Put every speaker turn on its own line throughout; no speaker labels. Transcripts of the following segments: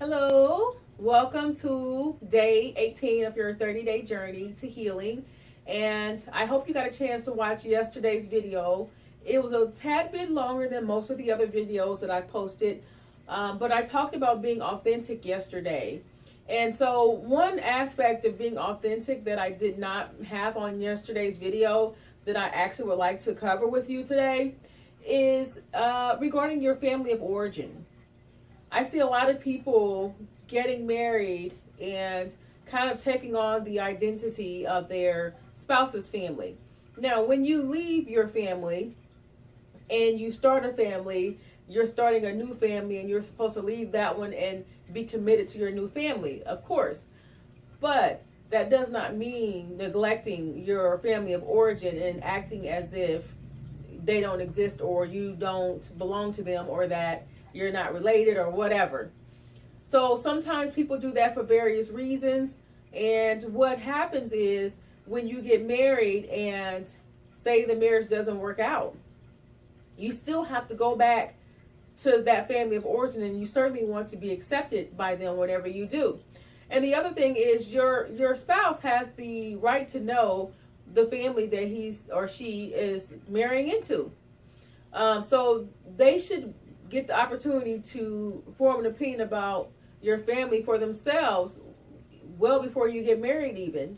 Hello, welcome to day 18 of your 30-day journey to healing. And I hope you got a chance to watch yesterday's video. It was a tad bit longer than most of the other videos that I posted, but I talked about being authentic yesterday. And so, one aspect of being authentic that I did not have on yesterday's video that I actually would like to cover with you today is regarding your family of origin. I see a lot of people getting married and kind of taking on the identity of their spouse's family. Now, when you leave your family and you start a family, you're starting a new family and you're supposed to leave that one and be committed to your new family, of course. But that does not mean neglecting your family of origin and acting as if they don't exist or you don't belong to them or that you're not related or whatever. So sometimes people do that for various reasons. And what happens is when you get married and say the marriage doesn't work out, you still have to go back to that family of origin, and you certainly want to be accepted by them whatever you do. And the other thing is your spouse has the right to know the family that he's or she is marrying into. So they should get the opportunity to form an opinion about your family for themselves well before you get married even.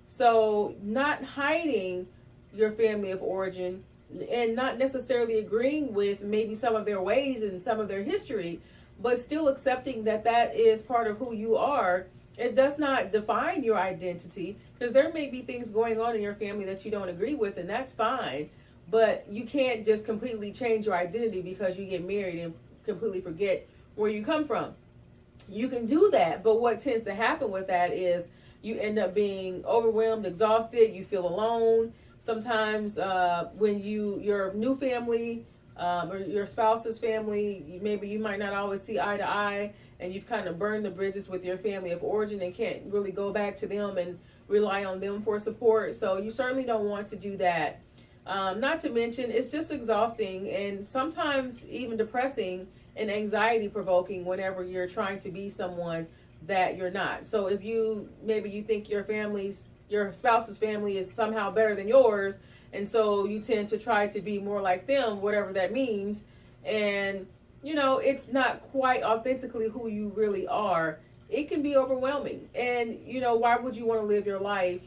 So not hiding your family of origin and not necessarily agreeing with maybe some of their ways and some of their history, but still accepting that that is part of who you are. It does not define your identity, because there may be things going on in your family that you don't agree with, and that's fine. But you can't just completely change your identity because you get married and completely forget where you come from. You can do that, but what tends to happen with that is you end up being overwhelmed, exhausted, you feel alone. Sometimes when your new family or your spouse's family, maybe you might not always see eye to eye, and you've kind of burned the bridges with your family of origin and can't really go back to them and rely on them for support. So you certainly don't want to do that. Not to mention, it's just exhausting and sometimes even depressing and anxiety provoking whenever you're trying to be someone that you're not. So if maybe you think your spouse's family is somehow better than yours, and so you tend to try to be more like them, whatever that means, and it's not quite authentically who you really are. It can be overwhelming, and why would you want to live your life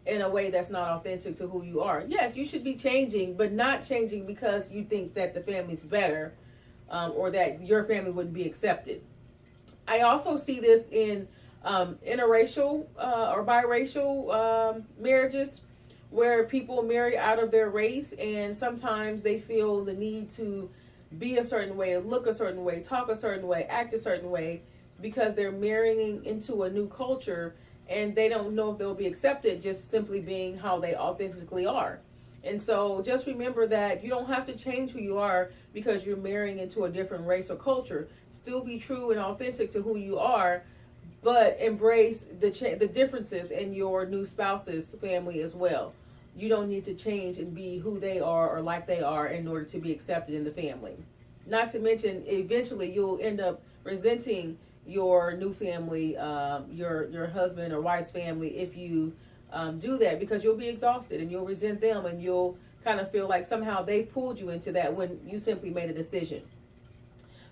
in a way that's not authentic to who you are? Yes, you should be changing, but not changing because you think that the family's better, or that your family wouldn't be accepted. I also see this in interracial or biracial marriages, where people marry out of their race, and sometimes they feel the need to be a certain way, look a certain way, talk a certain way, act a certain way, because they're marrying into a new culture and they don't know if they'll be accepted just simply being how they authentically are. And so just remember that you don't have to change who you are because you're marrying into a different race or culture. Still be true and authentic to who you are, but embrace the differences in your new spouse's family as well. You don't need to change and be who they are or like they are in order to be accepted in the family. Not to mention, eventually you'll end up resenting your new family, your husband or wife's family, if you do that, because you'll be exhausted and you'll resent them and you'll kind of feel like somehow they pulled you into that when you simply made a decision.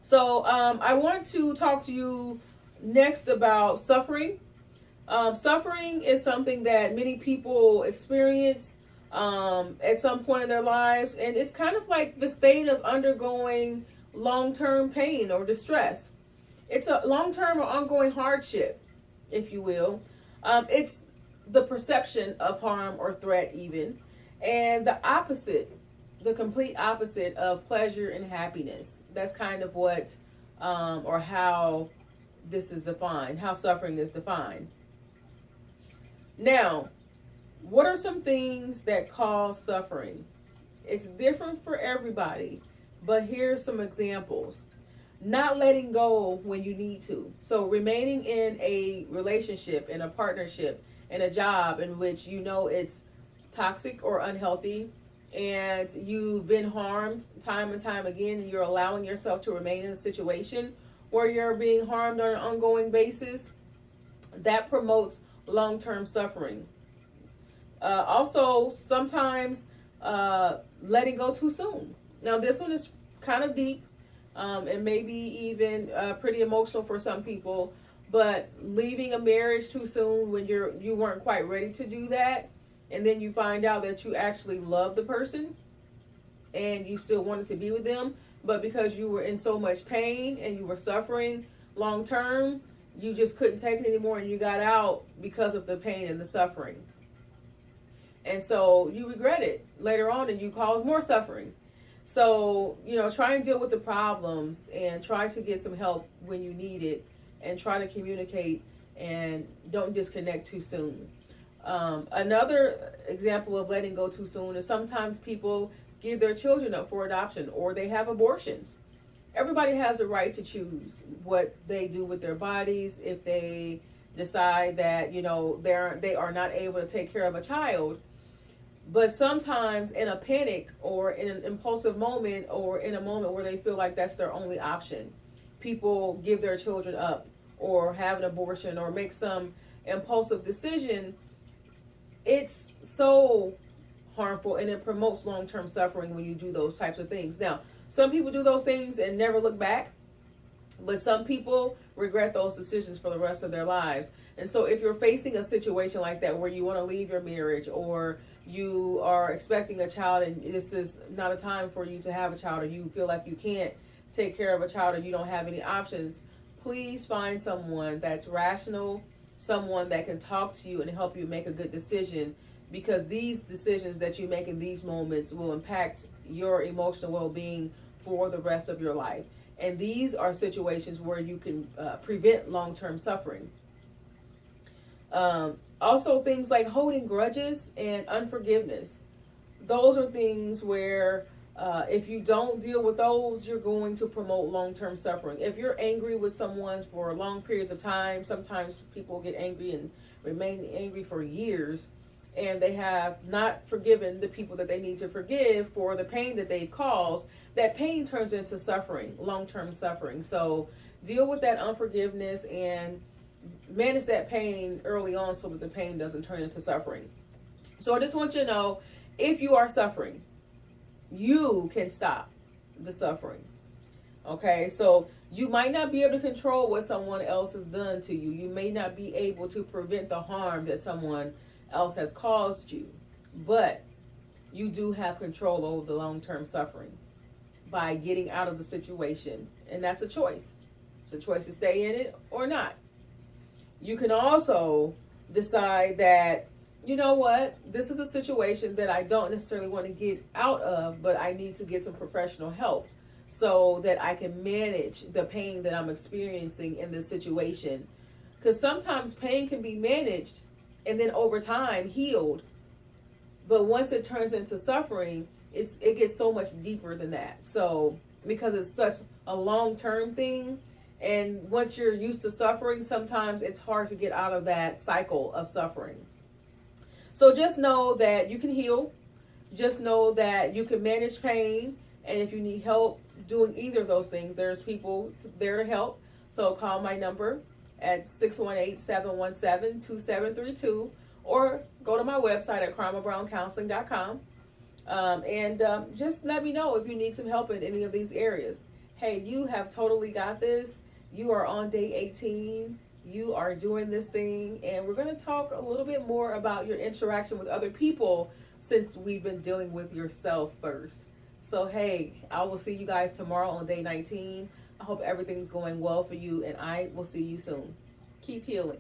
So I want to talk to you next about suffering. Suffering is something that many people experience at some point in their lives, and it's kind of like the state of undergoing long-term pain or distress. It's a long-term or ongoing hardship, if you will. It's the perception of harm or threat even, and the complete opposite of pleasure and happiness. That's kind of what, or how this is defined, how suffering is defined. Now, what are some things that cause suffering? It's different for everybody, but here's some examples. Not letting go when you need to. So remaining in a relationship, in a partnership, in a job in which it's toxic or unhealthy, and you've been harmed time and time again, and you're allowing yourself to remain in a situation, where you're being harmed on an ongoing basis, that promotes long-term suffering. Also, sometimes letting go too soon. Now, this one is kind of deep and maybe even pretty emotional for some people. But leaving a marriage too soon when you weren't quite ready to do that, and then you find out that you actually love the person and you still wanted to be with them, but because you were in so much pain and you were suffering long term, you just couldn't take it anymore and you got out because of the pain and the suffering. And so you regret it later on and you cause more suffering. So, try and deal with the problems and try to get some help when you need it, and try to communicate and don't disconnect too soon. Another example of letting go too soon is sometimes people give their children up for adoption, or they have abortions. Everybody has the right to choose what they do with their bodies. If they decide that, they are not able to take care of a child. But sometimes in a panic or in an impulsive moment or in a moment where they feel like that's their only option, people give their children up or have an abortion or make some impulsive decision. It's so harmful and it promotes long-term suffering when you do those types of things. Now, some people do those things and never look back, but some people regret those decisions for the rest of their lives. And so if you're facing a situation like that where you want to leave your marriage, or you are expecting a child and this is not a time for you to have a child, or you feel like you can't take care of a child or you don't have any options, please find someone that's rational, someone that can talk to you and help you make a good decision, because these decisions that you make in these moments will impact your emotional well-being for the rest of your life. And these are situations where you can prevent long-term suffering. Also, things like holding grudges and unforgiveness. Those are things where if you don't deal with those, you're going to promote long-term suffering. If you're angry with someone for long periods of time, sometimes people get angry and remain angry for years, and they have not forgiven the people that they need to forgive for the pain that they've caused, that pain turns into suffering, long-term suffering. So deal with that unforgiveness and manage that pain early on so that the pain doesn't turn into suffering. So I just want you to know, if you are suffering, you can stop the suffering. Okay, so you might not be able to control what someone else has done to you. You may not be able to prevent the harm that someone else has caused you, but you do have control over the long-term suffering by getting out of the situation. And that's a choice. It's a choice to stay in it or not. You can also decide that, you know what, this is a situation that I don't necessarily want to get out of, but I need to get some professional help so that I can manage the pain that I'm experiencing in this situation. Because sometimes pain can be managed and then over time healed. But once it turns into suffering, it gets so much deeper than that. So because it's such a long-term thing, and once you're used to suffering, sometimes it's hard to get out of that cycle of suffering. So just know that you can heal. Just know that you can manage pain. And if you need help doing either of those things, there's people there to help. So call my number at 618-717-2732, or go to my website at KarmaBrownCounseling.com. And just let me know if you need some help in any of these areas. Hey, you have totally got this. You are on day 18. You are doing this thing. And we're going to talk a little bit more about your interaction with other people, since we've been dealing with yourself first. So, hey, I will see you guys tomorrow on day 19. I hope everything's going well for you, and I will see you soon. Keep healing.